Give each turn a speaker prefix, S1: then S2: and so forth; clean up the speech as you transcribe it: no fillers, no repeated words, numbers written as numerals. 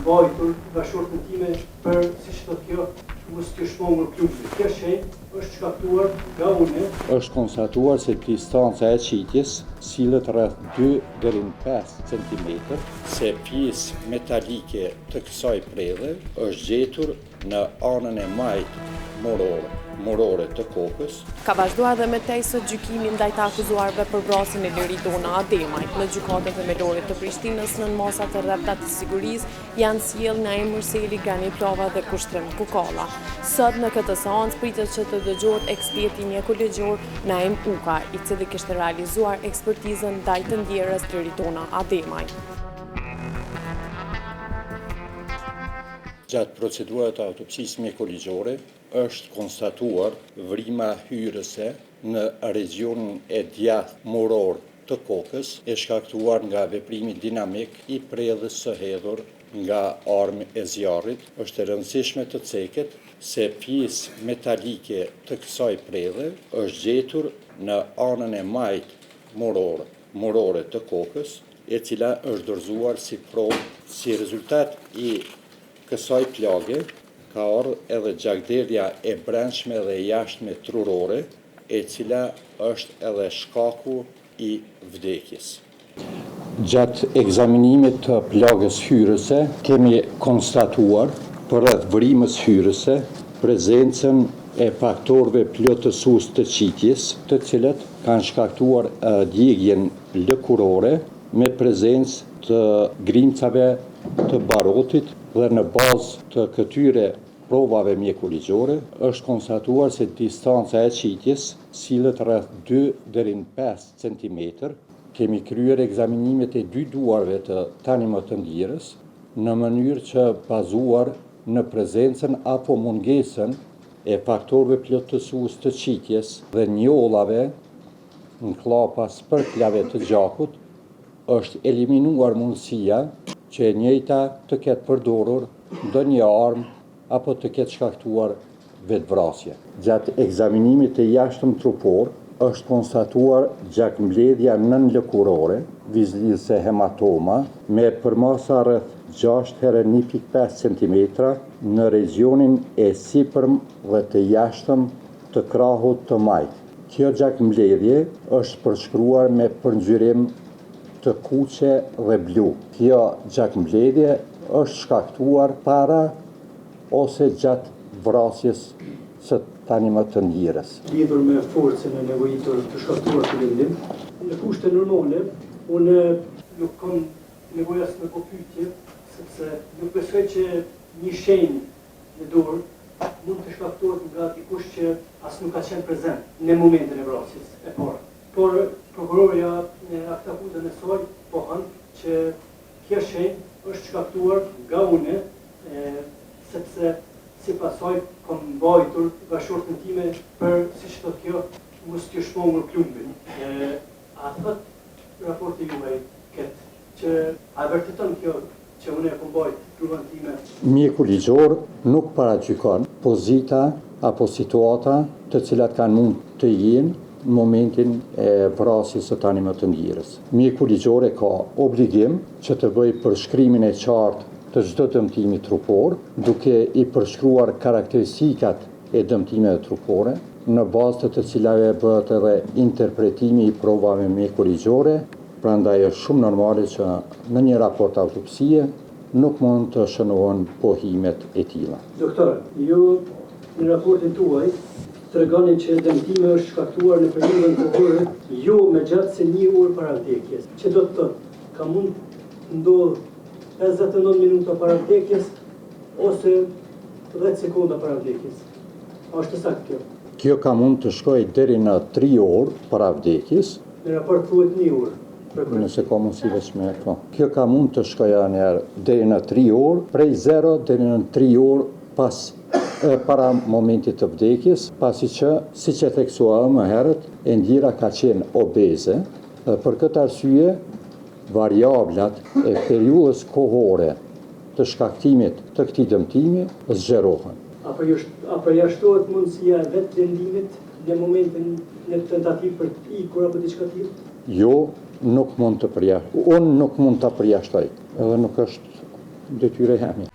S1: mbajtur nga shortën time për, siç thotë kjo, mos të shmangur klubi. Kjo shenjë është shkaktuar nga unë.
S2: Është konstatuar se distanca e qitjes sillet rreth 2 deri në 5 cm, se pjesë metalike të kësaj predhe është gjetur në anën e majtë morore të kokës.
S3: Ka vazhduar dhe me tej së gjykimi ndaj të akuzuarve për vrasjen e Liridona Ademajt. Në gjykatën themelore të Prishtinës, nën masa të rrepta të sigurisë janë sjellë Naim Mërseli, Gani Plova dhe Kushtrim Kukalla. Sot në këtë seancë pritet që të dëgjohet eksperti mjekologjor Naim Uka, i cili kishte realizuar ekspertizën ndaj të ndjerës Liridona Ademaj.
S2: Gjatë procedurave të autopsisë mjekologjore është konstatuar vrima hyrëse në regionin e djathtë moror të kokës, e shkaktuar nga veprimi dinamik i predhës së hedhur nga armë e zjarrit. Është e rëndësishme të ceket se pjesë metalike të kësaj predhe është gjetur në anën e majtë morore të kokës, e cila është dorëzuar si provë. Si rezultat i kësaj plage ka ardhur edhe gjakderdhja e brendshme dhe jashtme trurore, e cila është edhe shkaku i vdekjes. Gjatë ekzaminimit të plagës hyrëse kemi konstatuar përreth vrimës hyrëse prezencën e faktorëve plotësues të qitjes, të cilët kanë shkaktuar djegjen lëkurore me prezencë të grimcave të barotit, dhe në bazë të këtyre provave mjekologjore është konstatuar se distanca e qitjes sillet rreth 2 deri në 5 cm. Kemi kryer ekzaminimet e 2 duarve të tanimit të ndjerës në mënyrë që bazuar në prezencën apo mungesën e faktorëve plotësues të qitjes dhe njollave në klapa spërklave të gjakut, është eliminuar mundësia që e njëjta të ketë përdorur ndonjë armë apo të ketë shkaktuar vetvrasje. Gjatë ekzaminimit të jashtëm trupor është konstatuar gjakmbledhja nënlëkurore, vizhliese hematoma, me përmasa rreth 6 herë 1.5 cm në regionin e sipërm dhe të jashtëm të krahut të majtë. Kjo gjakmbledhje është përshkruar me përngjyrim të kuqe dhe blu. Kjo gjakmbledhje është shkaktuar para ose gjatë vrasjes së tanimit të ndjerës.
S1: Lidhur me forcën e nevojitur të shkaktuar të lëndim, në kushte normale, unë nuk kam nevojë as me pyetje, sepse nuk besoj që një shenjë në dorë mund të shkaktohet nga dikush që as nuk ka qenë prezent në momentin e vrasjes e parë. Por prokurorja në aktakuzën e saj pohën që kjo shenjë është shkaktuar nga unë, sepse sipas saj kam mbajtur nga shortën time për, siç thotë kjo, mos të shmangur klumbin. A thot raporti juaj këtë që a vërteton kjo që unë e kam mbajtur klubën time?
S2: Mjekologjor nuk paragjykon pozita apo situata të cilat kanë mund të jenë në momentin e vrasjes së tanimit të ndjerës. Mjekologjor ka obligim që të bëjë përshkrimin e qartë të çdo dëmtimi trupor, duke i përshkruar karakteristikat e dëmtimeve trupore, në bazë të cilave bëhet edhe interpretimi i provave mjekologjore. Prandaj është shumë normale që në një raport autopsie nuk mund të shënohen pohimet e tilla.
S1: Doktor, ju në raportin tuaj tregoni që dëmtimi është shkaktuar në periudhën kohore jo më gjatë se 1 orë para vdekjes. Që do të thotë, ka mund të ndodhë 59 minuta para vdekjes ose 10 sekonda para vdekjes. A është saktë kjo?
S2: Kjo ka mund të shkojë deri në 3 orë para vdekjes.
S1: Në raport thuhet 1 orë.
S2: Nëse ka mundësi veçme, po. Kjo ka mund të shkojë deri në 3 orë, prej 0 deri në 3 orë para momentit të vdekjes, pasi që, siç e theksua më herët, e ndjera ka qenë obeze, dhe për këtë arsye variablat e periudhës kohore të shkaktimit të këtij dëmtimi zgjerohen.
S1: Apo jashtohet mundësia e vetë lëndimit në momentin në tentativë për të ikur apo diçka tjetër?
S2: Jo, nuk mund të përjashtoj. Unë nuk mund ta përjashtoj, edhe nuk është detyrë jemi.